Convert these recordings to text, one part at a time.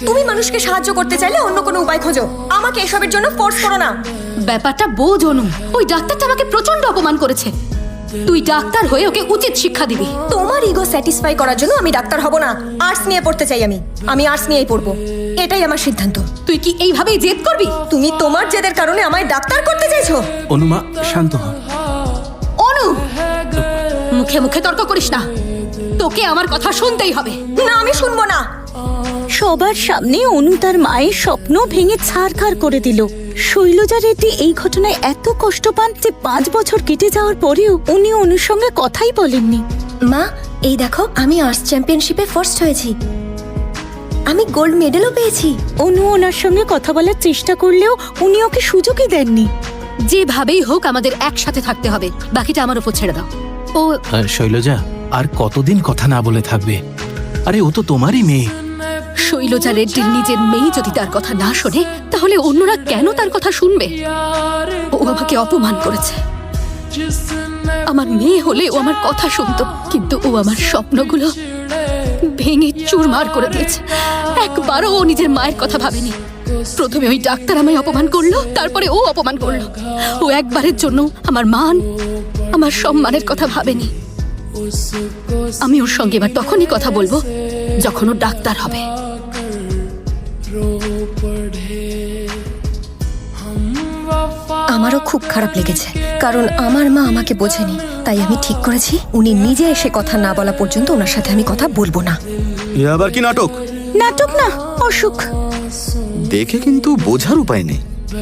তুমি মানুষকে সাহায্য করতে চাইলে অন্য কোনো উপায় খোঁজো, আমাকে এসবের জন্য ফোর্স করো না। ব্যাপারটা বোঝ অনু, ওই ডাক্তারটা আমাকে প্রচন্ড অপমান করেছে। তুই ডাক্তার হয়ে ওকে উচিত শিক্ষা দিবি। তোমার ইগো স্যাটিসফাই করার জন্য আমি ডাক্তার হব না। আর্টস নিয়ে পড়তে চাই আমি আর্টস নিয়েই পড়বো, এটাই আমার সিদ্ধান্ত। তুই কি এইভাবেই জেদ করবি? তুমি তোমার জেদের কারণে আমায় ডাক্তার করতে চাইছো? অনুমা শান্ত হ। অনু, মুখে মুখে তর্ক করিস না, তোকে আমার কথা শুনতেই হবে। না, আমি শুনবো না। সবার সামনে অনু তার মায়ের স্বপ্ন ভেঙে ছাড়খাড় করে দিল। শৈলজা রেড্ডি এই ঘটনায় এত কষ্ট পান যে 5 বছর কেটে যাওয়ার পরেও উনি অনুর সঙ্গে কথাই বলেননি। মা, এই দেখো আমি আর্টস চ্যাম্পিয়নশিপে ফার্স্ট হয়েছি, আমি গোল্ড মেডেলও পেয়েছি। অনু ওনার সঙ্গে কথা বলার চেষ্টা করলেও উনি ওকে সুযোগই দেননি। যেভাবেই হোক আমাদের একসাথে থাকতে হবে, বাকিটা আমার উপর ছেড়ে দাও। ও শৈলজা, আর কতদিন কথা না বলে থাকবে? আরে ও তো তোমারই মেয়ে। শৈলজা রেড্ডির নিজের মেয়ে যদি তার কথা না শোনে, তাহলে অন্যরা কেন তার কথা শুনবে? ও আমাকে অপমান করেছে। আমার মেয়ে হলে ও আমার কথা শুনতো, কিন্তু ও আমার স্বপ্নগুলো ভেঙে চুরমার করে দিয়েছে। একবারও ও নিজের মায়ের কথা ভাবেনি। প্রথমে ওই ডাক্তার আমায় অপমান করলো, তারপরে ও অপমান করলো। ও একবারের জন্য আমার মান, আমার সম্মানের কথা ভাবেনি। আমি ওর সঙ্গে এবার তখনই কথা বলবো যখন ও ডাক্তার হবে। আমারও খুব খারাপ লেগেছে, কারণ আমার মা আমাকে বোঝেনি। তাই আমি ঠিক করেছি উনি নিজে এসে কথা না বলা পর্যন্ত ওনার সাথে আমি কথা বলবো না। এ আবার কি নাটক? নাটক না, অসুখ। দেখে কিন্তু বোঝার উপায় নেই।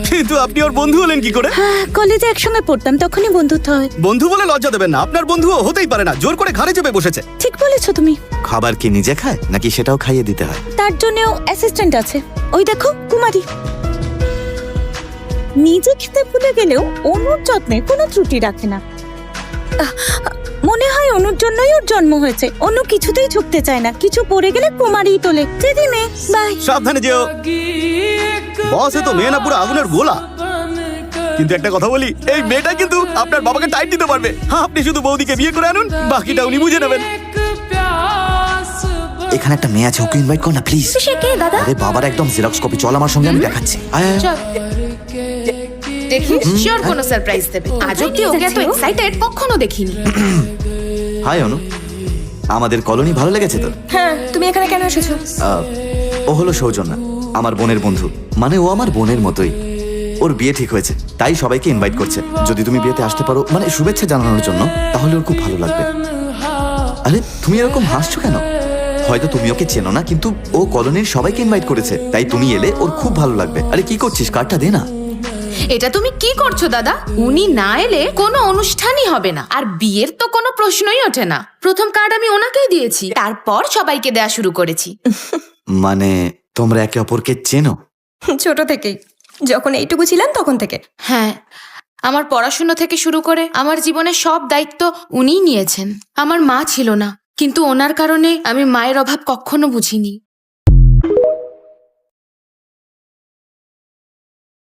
কিন্তু আপনি ওর বন্ধু হলেন কি করে? হ্যাঁ, কলেজে একসঙ্গে পড়তাম, তখনই বন্ধুত্ব হয়। বন্ধু বলে লজ্জা দেবেন না, আপনার বন্ধুও হতেই পারে না। জোর করে ঘাড়ে চেপে বসেছে। ঠিক বলেছো তুমি। খাবার কি নিজে খায় নাকি সেটাও খাইয়ে দিতে হয়? তার জন্যও অ্যাসিস্ট্যান্ট আছে। ওই দেখো কুমারী। নিজে খেতে ভুলে গেলেও অনুর যত্নে কোনো ত্রুটি রাখে না। মনে হয় অনুর জন্যই ওর জন্ম হয়েছে। অনু কিছুতেই ঝুঁকতে চায় না, কিছু পড়ে গেলে কুমারী তোলে। যেদিনে বাই। সাবধানে যেও। বস, এ তো মেয়ে না পুরো আগুনের গোলা। কিন্তু একটা কথা বলি, এই মেয়েটা কিন্তু আপনার বাবাকে টাইট দিতে পারবে। আপনি শুধু বৌদিকে বিয়ে করে আনুন, বাকিটা উনি বুঝে নেবেন। এখানে একটা মেয়ে আছে, ওকে ইনভাইট কর না প্লিজ। সে কে দাদা? আরে বাবার একদম জেরক্স কপি। চল আমার সঙ্গে, আমি দেখাচ্ছি। আয় আয়। দেখি শিওর কোনো সারপ্রাইজ দেবে। আজ অব্দি ওকে এত এক্সাইটেড কখনো দেখিনি। হাই অনু, আমাদের কলোনি ভালো লেগেছে তো? হ্যাঁ, তুমি এখানে কেন এসেছো? ও হলো সৌজন্যা, আমার বোনের বন্ধু। মানে ও আমার বোনের মতোই। ওর বিয়ে ঠিক হয়েছে, তাই সবাইকে ইনভাইট করছে। যদি তুমি বিয়েতে আসতে পারো, মানে শুভেচ্ছা জানানোর জন্য, তাহলে ওর খুব ভালো লাগবে। আরে তুমি এরকম হাসছো কেন? হয়তো তুমি ওকে চেনো না, কিন্তু ও কলোনির সবাইকে ইনভাইট করেছে, তাই তুমি এলে ওর খুব ভালো লাগবে। আরে কি করছিস, কার্ডটা দে না। এটা তুমি কি করছো দাদা? উনি না এলে কোনো অনুষ্ঠানই হবে না, আর বিয়ের তো কোনো প্রশ্নই ওঠে না। প্রথম কার্ড আমি ওনাকেই দিয়েছি, তারপর সবাইকে দেয়া শুরু করেছি। মানে তোমরা একে অপরকে চেনো? ছোট থেকেই, যখন এইটুকু ছিলাম তখন থেকে। হ্যাঁ, আমার পড়াশোনা থেকে শুরু করে আমার জীবনের সব দায়িত্ব উনিই নিয়েছেন। আমার মা ছিল না, কিন্তু ওনার কারণে আমি মায়ের অভাব কখনো বুঝিনি।